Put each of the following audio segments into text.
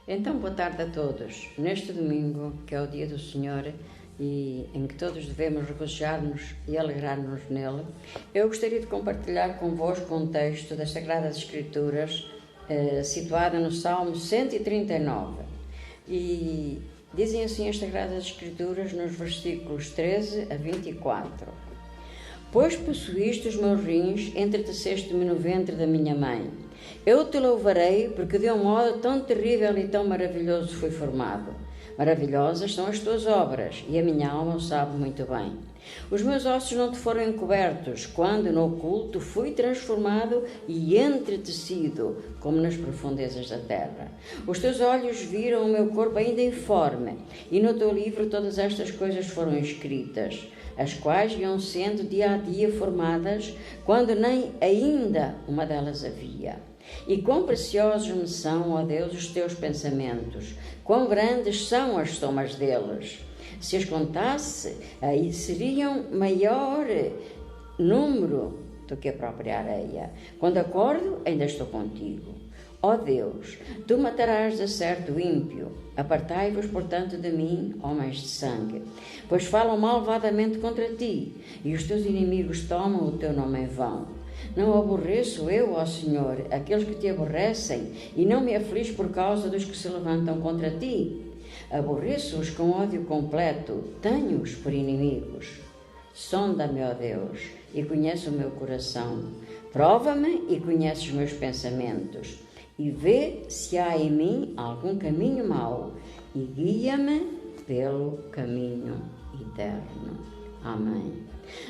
Então, boa tarde a todos. Neste domingo, que é o dia do Senhor e em que todos devemos regozijar-nos e alegrar-nos nele, eu gostaria de compartilhar convosco um texto das Sagradas Escrituras situado no Salmo 139. E dizem assim as Sagradas Escrituras nos versículos 13 a 24. Pois possuíste os meus rins, entreteceste-me no ventre da minha mãe. Eu te louvarei, porque de um modo tão terrível e tão maravilhoso fui formado. Maravilhosas são as tuas obras, e a minha alma o sabe muito bem. Os meus ossos não te foram encobertos, quando no oculto fui transformado e entretecido, como nas profundezas da terra. Os teus olhos viram o meu corpo ainda informe, e no teu livro todas estas coisas foram escritas, as quais iam sendo dia a dia formadas, quando nem ainda uma delas havia. E quão preciosos me são, ó Deus, os teus pensamentos, quão grandes são as somas deles. Se as contasse, aí seriam maior número do que a própria areia. Quando acordo, ainda estou contigo. Ó Deus, tu matarás de certo o ímpio. Apartai-vos, portanto, de mim, homens de sangue, pois falam malvadamente contra ti, e os teus inimigos tomam o teu nome em vão. Não aborreço eu, ó Senhor, aqueles que te aborrecem, e não me aflijo por causa dos que se levantam contra ti. Aborreço-os com ódio completo, tenho-os por inimigos. Sonda-me, ó Deus, e conhece o meu coração. Prova-me e conhece os meus pensamentos. E vê se há em mim algum caminho mau, e guia-me pelo caminho eterno. Amém.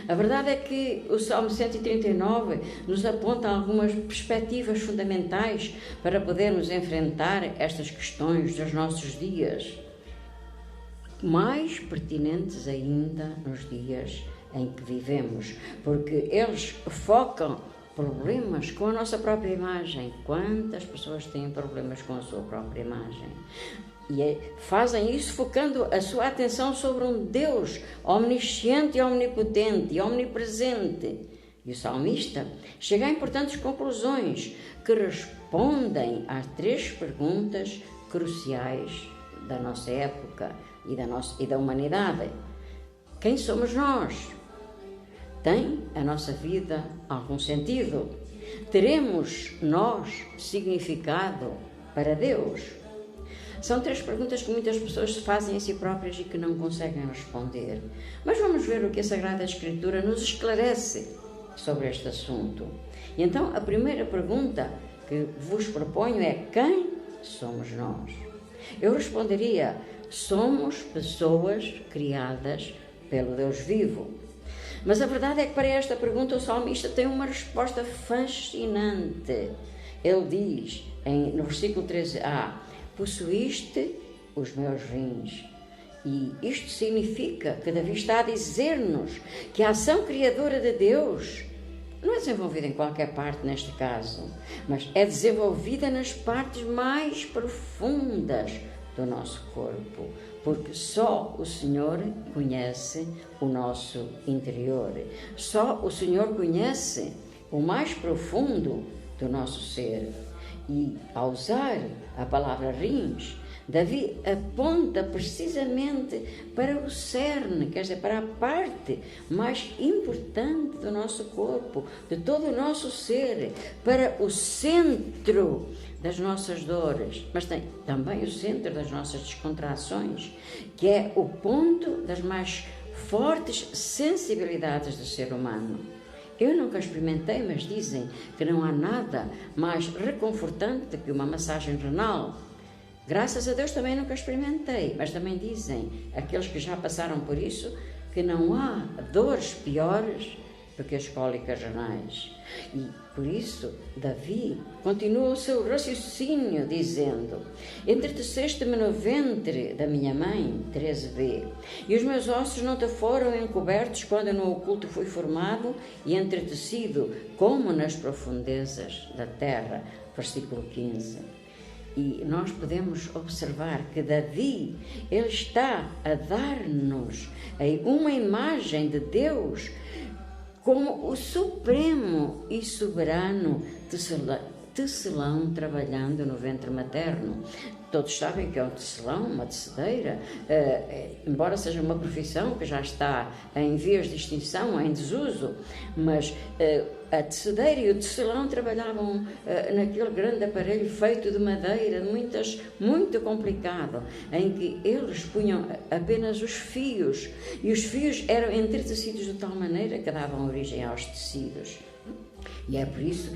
A verdade é que o Salmo 139 nos aponta algumas perspectivas fundamentais para podermos enfrentar estas questões dos nossos dias, mais pertinentes ainda nos dias em que vivemos, porque eles focam problemas com a nossa própria imagem. Quantas pessoas têm problemas com a sua própria imagem? E fazem isso focando a sua atenção sobre um Deus omnisciente e omnipotente e omnipresente. E o salmista chega a importantes conclusões que respondem às três perguntas cruciais da nossa época e da humanidade. Quem somos nós? Tem a nossa vida algum sentido? Teremos nós significado para Deus? São três perguntas que muitas pessoas se fazem a si próprias e que não conseguem responder. Mas vamos ver o que a Sagrada Escritura nos esclarece sobre este assunto. E então, a primeira pergunta que vos proponho é: quem somos nós? Eu responderia: somos pessoas criadas pelo Deus vivo. Mas a verdade é que para esta pergunta o salmista tem uma resposta fascinante. Ele diz, no versículo 13a, possuíste os meus rins. E isto significa que Davi está a dizer-nos que a ação criadora de Deus não é desenvolvida em qualquer parte neste caso, mas é desenvolvida nas partes mais profundas do nosso corpo, porque só o Senhor conhece o nosso interior, só o Senhor conhece o mais profundo do nosso ser. E ao usar a palavra rins, Davi aponta precisamente para o cerne, quer dizer, para a parte mais importante do nosso corpo, de todo o nosso ser, para o centro das nossas dores, mas tem também o centro das nossas descontrações, que é o ponto das mais fortes sensibilidades do ser humano. Eu nunca experimentei, mas dizem que não há nada mais reconfortante que uma massagem renal. Graças a Deus também nunca experimentei, mas também dizem aqueles que já passaram por isso que não há dores piores do que as cólicas renais. E por isso Davi continua o seu raciocínio dizendo: entreteceste-me no ventre da minha mãe, 13b, e os meus ossos não te foram encobertos quando no oculto fui formado e entretecido, como nas profundezas da terra, versículo 15. E nós podemos observar que Davi, ele está a dar-nos uma imagem de Deus como o supremo e soberano tecelão trabalhando no ventre materno. Todos sabem que é um tecelão, uma tecedeira, embora seja uma profissão que já está em vias de extinção, em desuso, mas a tecedeira e o tecelão trabalhavam naquele grande aparelho feito de madeira, muito complicado, em que eles punham apenas os fios, e os fios eram entretecidos de tal maneira que davam origem aos tecidos. E é por isso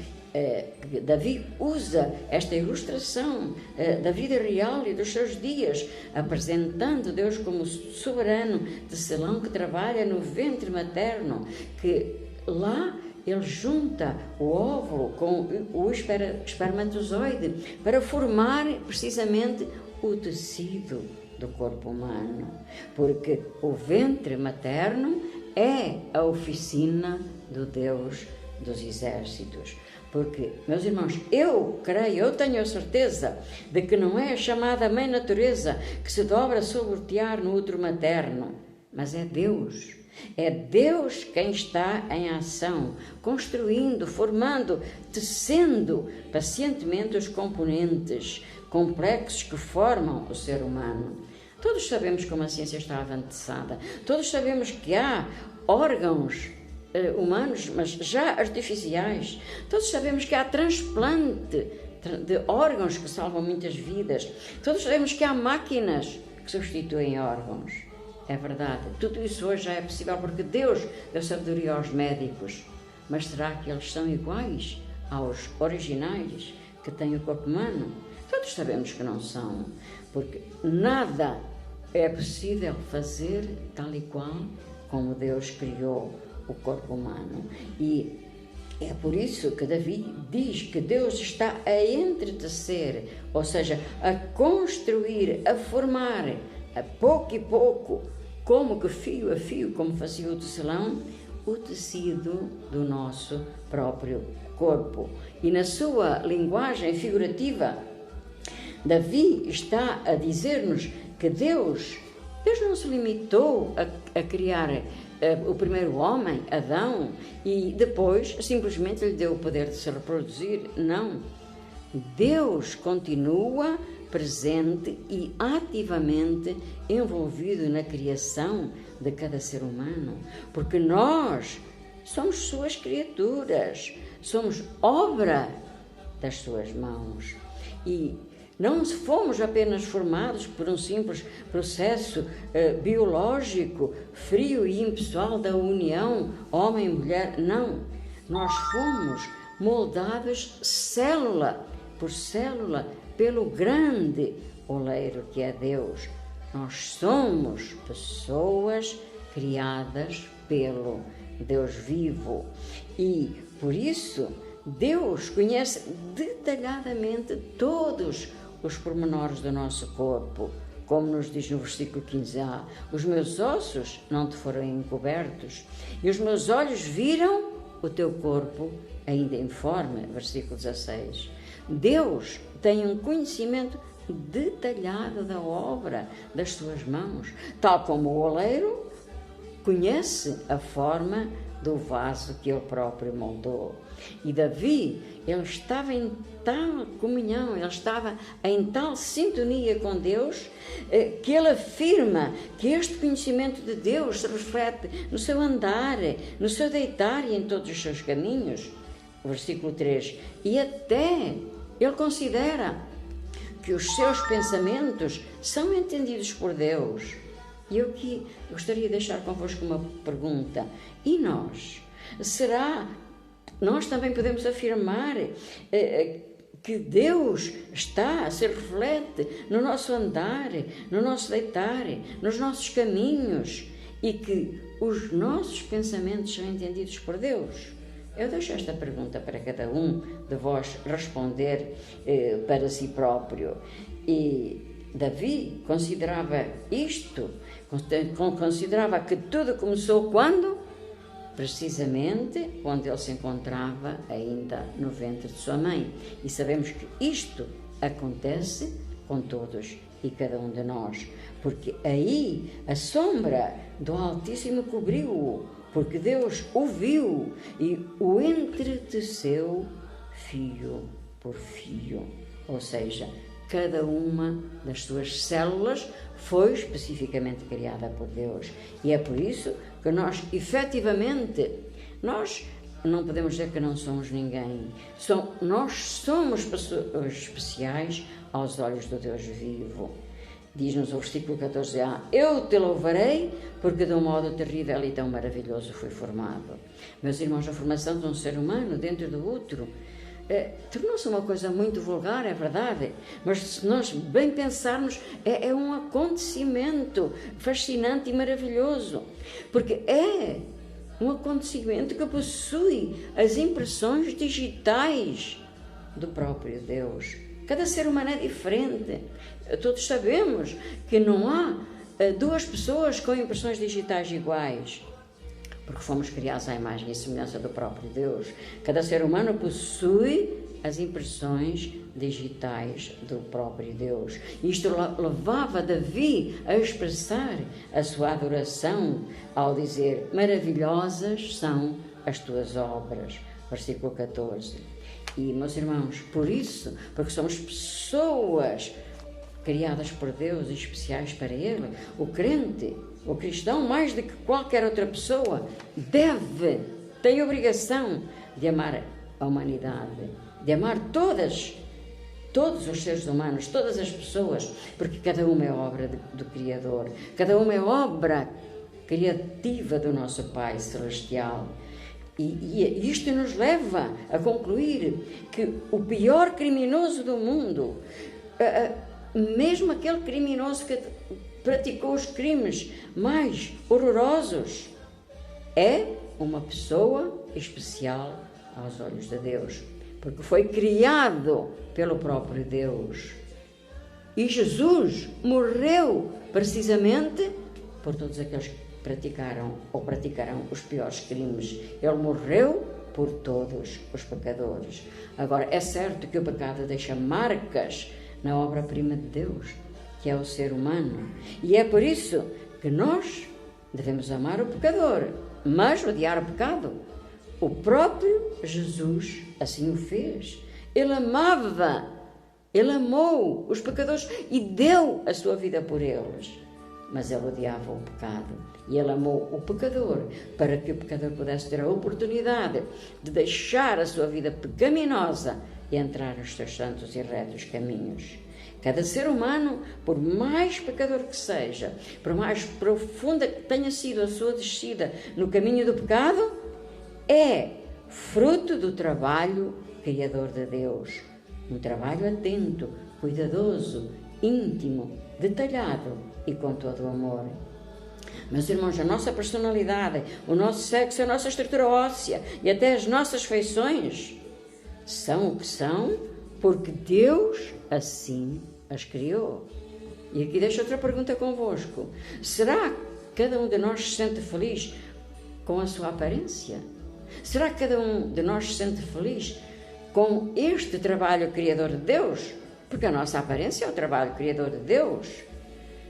que Davi usa esta ilustração da vida real e dos seus dias, apresentando Deus como soberano tecelão que trabalha no ventre materno, que lá ele junta o óvulo com o espermatozoide para formar precisamente o tecido do corpo humano, porque o ventre materno é a oficina do Deus dos exércitos. Porque, meus irmãos, eu tenho a certeza de que não é a chamada Mãe Natureza que se dobra sobre o tear no útero materno, mas é Deus. É Deus quem está em ação, construindo, formando, tecendo pacientemente os componentes complexos que formam o ser humano. Todos sabemos como a ciência está avançada, todos sabemos que há órgãos humanos, mas já artificiais. Todos sabemos que há transplante de órgãos que salvam muitas vidas. Todos sabemos que há máquinas que substituem órgãos. É verdade, tudo isso hoje já é possível porque Deus deu sabedoria aos médicos. Mas será que eles são iguais aos originais que têm o corpo humano? Todos sabemos que não são, porque nada é possível fazer tal e qual como Deus criou o corpo humano. E é por isso que Davi diz que Deus está a entretecer, ou seja, a construir, a formar, a pouco e pouco, como que fio a fio, como fazia o tecelão, o tecido do nosso próprio corpo. E na sua linguagem figurativa, Davi está a dizer-nos que Deus não se limitou a criar o primeiro homem, Adão, e depois simplesmente lhe deu o poder de se reproduzir. Não. Deus continua presente e ativamente envolvido na criação de cada ser humano, porque nós somos suas criaturas, somos obra das suas mãos. E não fomos apenas formados por um simples processo biológico, frio e impessoal da união homem e mulher. Não. Nós fomos moldados célula por célula pelo grande oleiro que é Deus. Nós somos pessoas criadas pelo Deus vivo. E, por isso, Deus conhece detalhadamente todos os pormenores do nosso corpo, como nos diz no versículo 15a: os meus ossos não te foram encobertos, e os meus olhos viram o teu corpo ainda informe, versículo 16. Deus tem um conhecimento detalhado da obra das suas mãos, tal como o oleiro conhece a forma do vaso que ele próprio moldou. E Davi, ele estava em tal comunhão, ele estava em tal sintonia com Deus, que ele afirma que este conhecimento de Deus se reflete no seu andar, no seu deitar e em todos os seus caminhos. Versículo 3. E até ele considera que os seus pensamentos são entendidos por Deus. E eu aqui gostaria de deixar convosco uma pergunta. E nós? Nós também podemos afirmar que Deus se reflete no nosso andar, no nosso deitar, nos nossos caminhos, e que os nossos pensamentos são entendidos por Deus? Eu deixo esta pergunta para cada um de vós responder para si próprio. E Davi considerava isto, considerava que tudo começou quando? Precisamente quando ele se encontrava ainda no ventre de sua mãe. E sabemos que isto acontece com todos e cada um de nós, porque aí a sombra do Altíssimo cobriu-o, porque Deus o viu e o entreteceu fio por fio. Ou seja, cada uma das suas células foi especificamente criada por Deus. E é por isso que nós, efetivamente, nós não podemos dizer que não somos ninguém. Nós somos pessoas especiais aos olhos do Deus vivo. Diz-nos o versículo 14a: eu te louvarei, porque de um modo terrível e tão maravilhoso fui formado. Meus irmãos, a formação de um ser humano dentro do útero tornou-se uma coisa muito vulgar, é verdade, mas se nós bem pensarmos, é um acontecimento fascinante e maravilhoso, porque é um acontecimento que possui as impressões digitais do próprio Deus. Cada ser humano é diferente. Todos sabemos que não há duas pessoas com impressões digitais iguais, porque fomos criados à imagem e semelhança do próprio Deus. Cada ser humano possui as impressões digitais do próprio Deus. Isto levava Davi a expressar a sua adoração ao dizer: maravilhosas são as tuas obras. Versículo 14. E, meus irmãos, por isso, porque somos pessoas criadas por Deus e especiais para Ele, o crente, o cristão, mais do que qualquer outra pessoa, tem a obrigação de amar a humanidade, de amar todos os seres humanos, todas as pessoas, porque cada uma é obra do Criador, cada uma é obra criativa do nosso Pai Celestial. E isto nos leva a concluir que o pior criminoso do mundo, mesmo aquele criminoso que praticou os crimes mais horrorosos, é uma pessoa especial aos olhos de Deus, porque foi criado pelo próprio Deus. E Jesus morreu precisamente por todos aqueles que praticaram ou praticarão os piores crimes. Ele morreu por todos os pecadores. Agora, é certo que o pecado deixa marcas na obra-prima de Deus, que é o ser humano. E é por isso que nós devemos amar o pecador, mas odiar o pecado. O próprio Jesus assim o fez. Ele amou os pecadores e deu a sua vida por eles. Mas ele odiava o pecado. E ele amou o pecador para que o pecador pudesse ter a oportunidade de deixar a sua vida pecaminosa e entrar nos seus santos e retos caminhos. Cada ser humano, por mais pecador que seja, por mais profunda que tenha sido a sua descida no caminho do pecado, é fruto do trabalho criador de Deus. Um trabalho atento, cuidadoso, íntimo, detalhado e com todo o amor. Meus irmãos, a nossa personalidade, o nosso sexo, a nossa estrutura óssea e até as nossas feições são o que são porque Deus assim as criou. E aqui deixo outra pergunta convosco. Será que cada um de nós se sente feliz com a sua aparência? Será que cada um de nós se sente feliz com este trabalho criador de Deus? Porque a nossa aparência é o trabalho criador de Deus.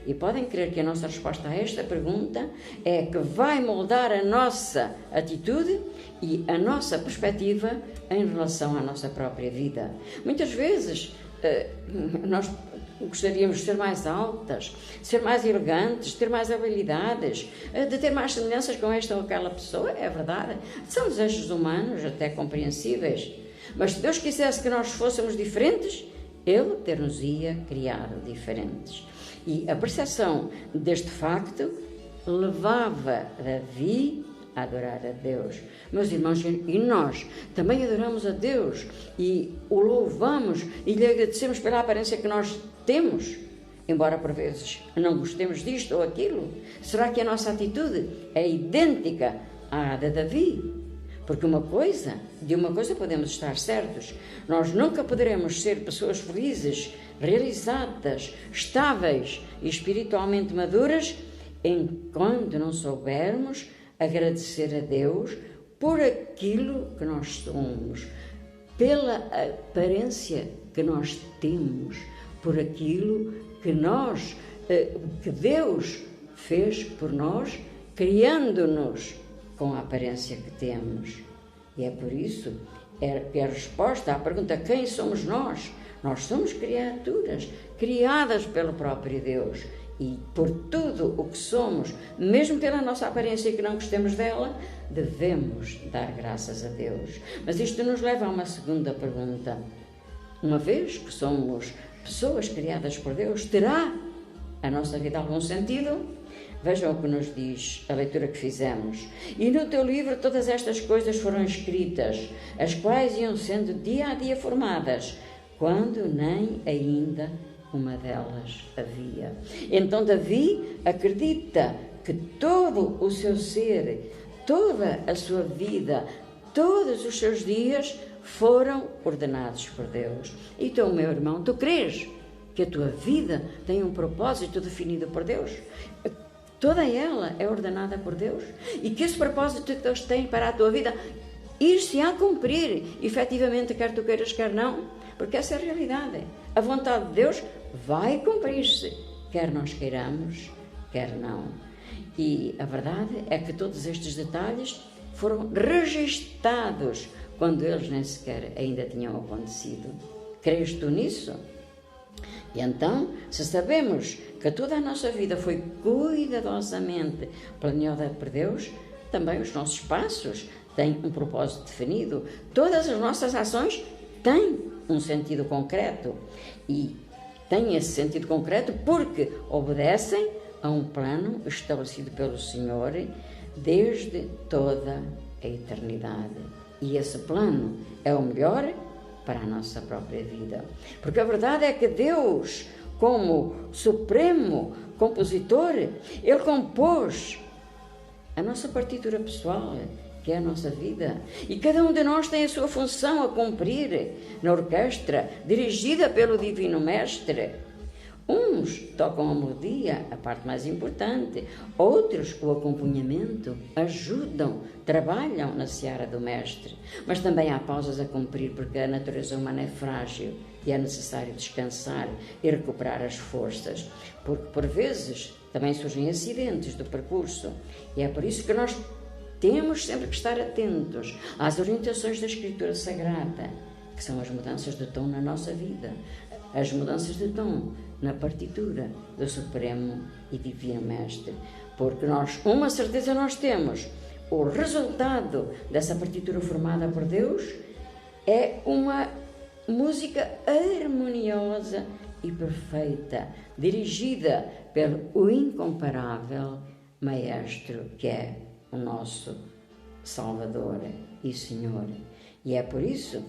E podem crer que a nossa resposta a esta pergunta é que vai moldar a nossa atitude e a nossa perspectiva em relação à nossa própria vida. Muitas vezes nós gostaríamos de ser mais altas, de ser mais elegantes, de ter mais habilidades, de ter mais semelhanças com esta ou aquela pessoa, é verdade. São desejos humanos, até compreensíveis. Mas se Deus quisesse que nós fôssemos diferentes, Ele ter-nos-ia criado diferentes. E a percepção deste facto levava Davi a adorar a Deus. Meus irmãos, e nós também adoramos a Deus e o louvamos e lhe agradecemos pela aparência que nós temos, embora por vezes não gostemos disto ou aquilo. Será que a nossa atitude é idêntica à de Davi? Porque de uma coisa podemos estar certos: nós nunca poderemos ser pessoas felizes, realizadas, estáveis e espiritualmente maduras enquanto não soubermos agradecer a Deus por aquilo que nós somos, pela aparência que nós temos, por aquilo que Deus fez por nós, criando-nos com a aparência que temos. E é por isso é a resposta à pergunta: quem somos nós? Nós somos criaturas criadas pelo próprio Deus, e por tudo o que somos, mesmo pela nossa aparência que não gostemos dela, devemos dar graças a Deus. Mas isto nos leva a uma segunda pergunta. Uma vez que somos pessoas criadas por Deus, terá a nossa vida algum sentido? Vejam o que nos diz a leitura que fizemos. E no teu livro todas estas coisas foram escritas, as quais iam sendo dia a dia formadas, quando nem ainda uma delas havia. Então Davi acredita que todo o seu ser, toda a sua vida, todos os seus dias foram ordenados por Deus. Então, meu irmão, tu crês que a tua vida tem um propósito definido por Deus? Toda ela é ordenada por Deus? E que esse propósito que Deus tem para a tua vida ir-se a cumprir, efetivamente, quer tu queiras, quer não? Porque essa é a realidade. A vontade de Deus vai cumprir-se, quer nós queiramos, quer não. E a verdade é que todos estes detalhes foram registados quando eles nem sequer ainda tinham acontecido. Crês tu nisso? E então, se sabemos que toda a nossa vida foi cuidadosamente planeada por Deus, também os nossos passos têm um propósito definido. Todas as nossas ações têm um sentido concreto, e têm esse sentido concreto porque obedecem a um plano estabelecido pelo Senhor desde toda a eternidade. E esse plano é o melhor para a nossa própria vida. Porque a verdade é que Deus, como supremo compositor, Ele compôs a nossa partitura pessoal, que é a nossa vida. E cada um de nós tem a sua função a cumprir na orquestra, dirigida pelo Divino Mestre. Uns tocam a melodia, a parte mais importante. Outros, o acompanhamento, ajudam, trabalham na seara do Mestre. Mas também há pausas a cumprir, porque a natureza humana é frágil e é necessário descansar e recuperar as forças. Porque, por vezes, também surgem acidentes do percurso. E é por isso que nós temos sempre que estar atentos às orientações da Escritura Sagrada, que são as mudanças de tom na nossa vida, as mudanças de tom na partitura do Supremo e Divino Mestre. Porque uma certeza nós temos: o resultado dessa partitura formada por Deus é uma música harmoniosa e perfeita, dirigida pelo incomparável Maestro, que é o nosso Salvador e Senhor. E é por isso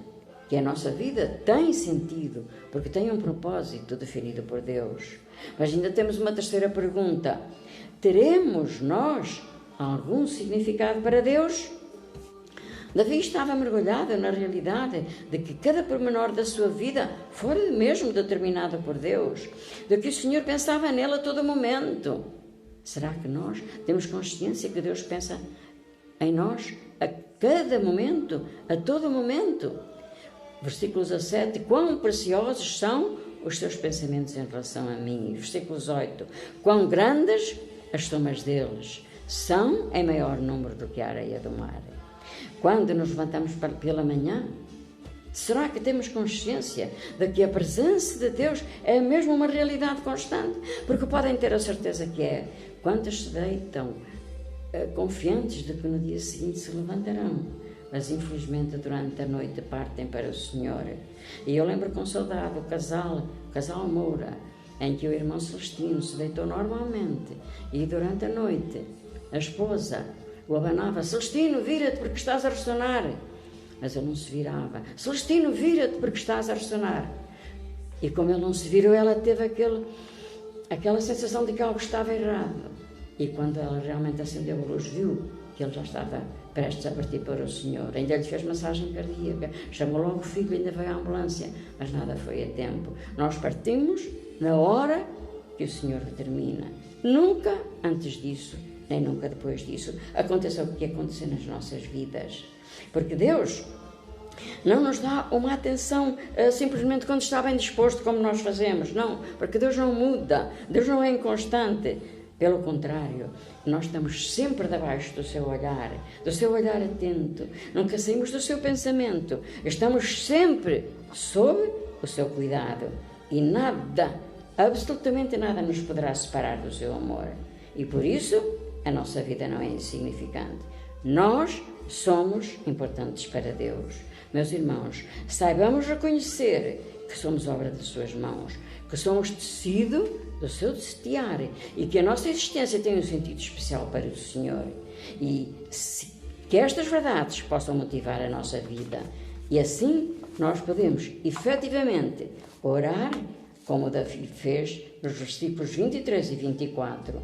que a nossa vida tem sentido, porque tem um propósito definido por Deus. Mas ainda temos uma terceira pergunta: teremos nós algum significado para Deus? Davi estava mergulhado na realidade de que cada pormenor da sua vida fora mesmo determinado por Deus, de que o Senhor pensava nele a todo momento. Será que nós temos consciência que Deus pensa em nós a cada momento, a todo momento? Versículo 17: quão preciosos são os seus pensamentos em relação a mim. Versículo 18: quão grandes as somas deles, são em maior número do que a areia do mar. Quando nos levantamos pela manhã, será que temos consciência de que a presença de Deus é mesmo uma realidade constante? Porque podem ter a certeza que é. Quantos se deitam confiantes de que no dia seguinte se levantarão, mas infelizmente durante a noite partem para o Senhor. E eu lembro com saudade o casal Moura, em que o irmão Celestino se deitou normalmente e durante a noite a esposa o abanava: Celestino, vira-te porque estás a ressonar. Mas ele não se virava. Celestino, vira-te porque estás a ressonar. E como ele não se virou, ela teve aquela sensação de que algo estava errado. E quando ela realmente acendeu a luz, viu que ele já estava prestes a partir para o Senhor. Ainda lhe fez massagem cardíaca, chamou logo o filho, ainda veio a ambulância, mas nada foi a tempo. Nós partimos na hora que o Senhor determina. Nunca antes disso, nem nunca depois disso, aconteça o que acontecer nas nossas vidas. Porque Deus não nos dá uma atenção simplesmente quando está bem disposto, como nós fazemos. Não, porque Deus não muda, Deus não é inconstante. Pelo contrário, nós estamos sempre debaixo do seu olhar atento. Nunca saímos do seu pensamento. Estamos sempre sob o seu cuidado. E nada, absolutamente nada, nos poderá separar do seu amor. E por isso, a nossa vida não é insignificante. Nós somos importantes para Deus. Meus irmãos, saibamos reconhecer que somos obra das suas mãos, que somos tecido do seu teciar e que a nossa existência tem um sentido especial para o Senhor. E que estas verdades possam motivar a nossa vida. E assim nós podemos, efetivamente, orar como Davi fez nos versículos 23 e 24.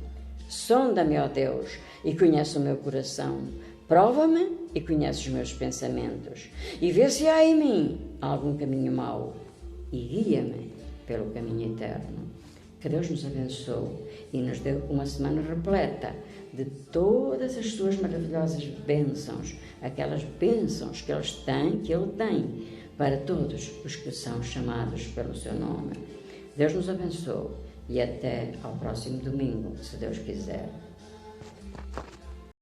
Sonda-me, ó Deus, e conhece o meu coração. Prova-me e conhece os meus pensamentos. E vê se há em mim algum caminho mau. E guia-me pelo caminho eterno. Que Deus nos abençoe e nos dê uma semana repleta de todas as suas maravilhosas bênçãos, aquelas bênçãos que Ele tem para todos os que são chamados pelo seu nome. Deus nos abençoe e até ao próximo domingo, se Deus quiser.